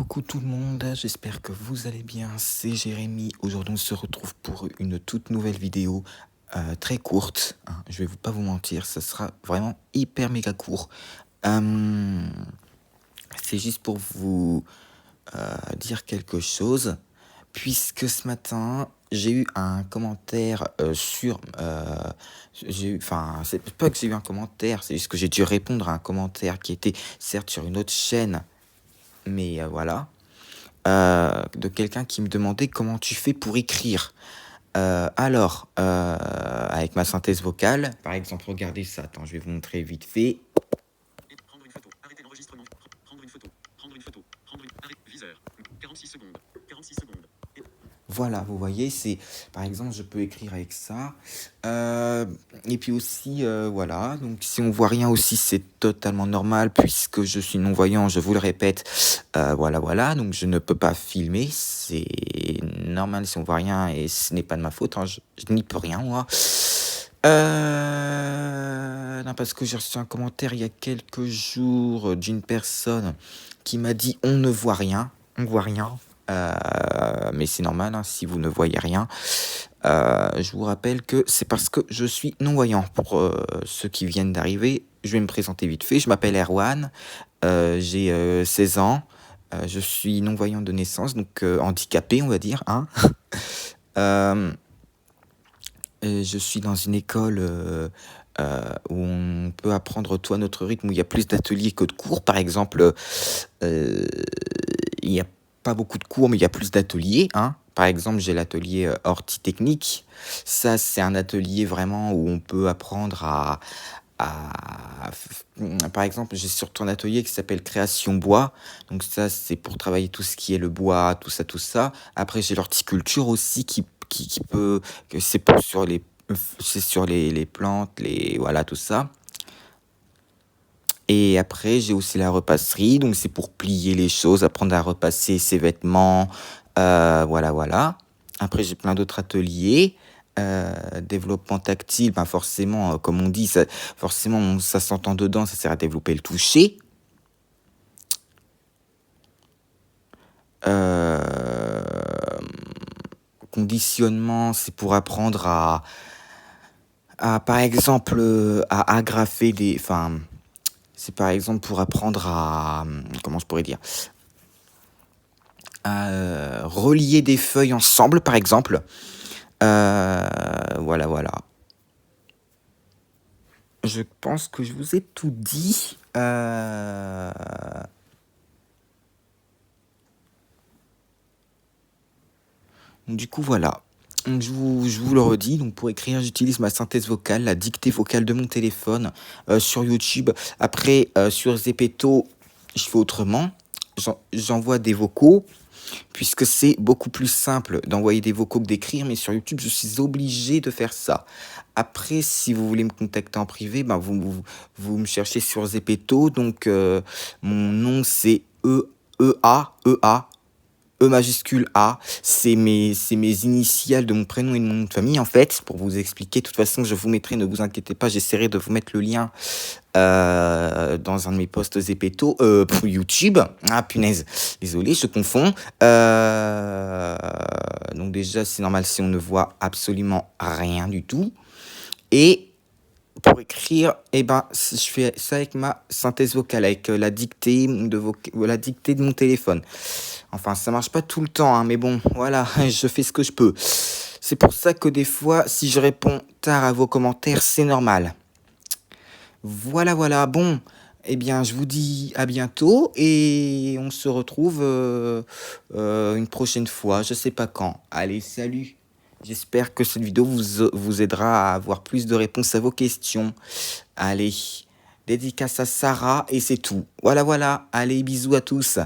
Coucou tout le monde, j'espère que vous allez bien, c'est Jérémy. Aujourd'hui on se retrouve pour une toute nouvelle vidéo très courte, hein. Je vais pas vous mentir, ça sera vraiment hyper méga court. C'est juste pour vous dire quelque chose, puisque ce matin j'ai eu un commentaire enfin c'est pas que j'ai eu un commentaire, c'est juste que j'ai dû répondre à un commentaire qui était certes sur une autre chaîne, mais voilà. De quelqu'un qui me demandait comment tu fais pour écrire. Avec ma synthèse vocale, par exemple, regardez ça. Attends, je vais vous montrer vite fait. Prendre une photo, arrêter l'enregistrement, prendre une photo, viseur, 46 secondes, 46 secondes. Voilà, vous voyez, c'est par exemple, je peux écrire avec ça. Et puis aussi, voilà. Donc, si on voit rien aussi, c'est totalement normal puisque je suis non-voyant. Je vous le répète. Voilà. Donc, je ne peux pas filmer. C'est normal si on voit rien et ce n'est pas de ma faute, hein. Je n'y peux rien, moi. Non, parce que j'ai reçu un commentaire il y a quelques jours d'une personne qui m'a dit on ne voit rien, on voit rien. Mais c'est normal, hein, si vous ne voyez rien. Je vous rappelle que c'est parce que je suis non-voyant. Pour ceux qui viennent d'arriver, je vais me présenter vite fait. Je m'appelle Erwan, j'ai 16 ans. Je suis non-voyant de naissance, donc handicapé, on va dire, hein. Je suis dans une école où on peut apprendre tout à notre rythme, où il y a plus d'ateliers que de cours. Par exemple, il n'y a pas beaucoup de cours, mais il y a plus d'ateliers, hein. Par exemple, j'ai l'atelier hortitechnique. Ça, c'est un atelier vraiment où on peut apprendre par exemple, j'ai surtout un atelier qui s'appelle création bois. Donc ça, c'est pour travailler tout ce qui est le bois, tout ça. Après, j'ai l'horticulture aussi qui peut, que c'est sur les plantes, voilà, tout ça. Et après, j'ai aussi la repasserie, donc c'est pour plier les choses, apprendre à repasser ses vêtements, voilà. Après, j'ai plein d'autres ateliers. Développement tactile, ben forcément, comme on dit, forcément, ça s'entend dedans, ça sert à développer le toucher. Conditionnement, c'est pour apprendre par exemple, à agrafer enfin, c'est par exemple pour apprendre comment je pourrais dire, à relier des feuilles ensemble, par exemple. Voilà. Je pense que je vous ai tout dit. Du coup, voilà. Donc, je vous le redis. Donc, pour écrire, j'utilise ma synthèse vocale, la dictée vocale de mon téléphone sur YouTube. Après, sur Zepeto, je fais autrement. J'envoie des vocaux, puisque c'est beaucoup plus simple d'envoyer des vocaux que d'écrire. Mais sur YouTube, je suis obligé de faire ça. Après, si vous voulez me contacter en privé, ben vous me cherchez sur Zepeto. Donc, mon nom, c'est E majuscule A, c'est mes initiales de mon prénom et de mon nom de famille, en fait, pour vous expliquer. De toute façon, je vous mettrai, ne vous inquiétez pas, j'essaierai de vous mettre le lien dans un de mes posts Zepeto, pour YouTube. Ah, punaise, désolé, je confonds. Donc déjà, c'est normal si on ne voit absolument rien du tout. Et pour écrire, je fais ça avec ma synthèse vocale, avec la dictée de mon téléphone. Enfin, ça marche pas tout le temps, hein, mais bon, voilà, je fais ce que je peux. C'est pour ça que des fois, si je réponds tard à vos commentaires, c'est normal. Voilà. Bon, je vous dis à bientôt et on se retrouve une prochaine fois, je sais pas quand. Allez, salut! J'espère que cette vidéo vous aidera à avoir plus de réponses à vos questions. Allez, dédicace à Sarah et c'est tout. Voilà. Allez, bisous à tous.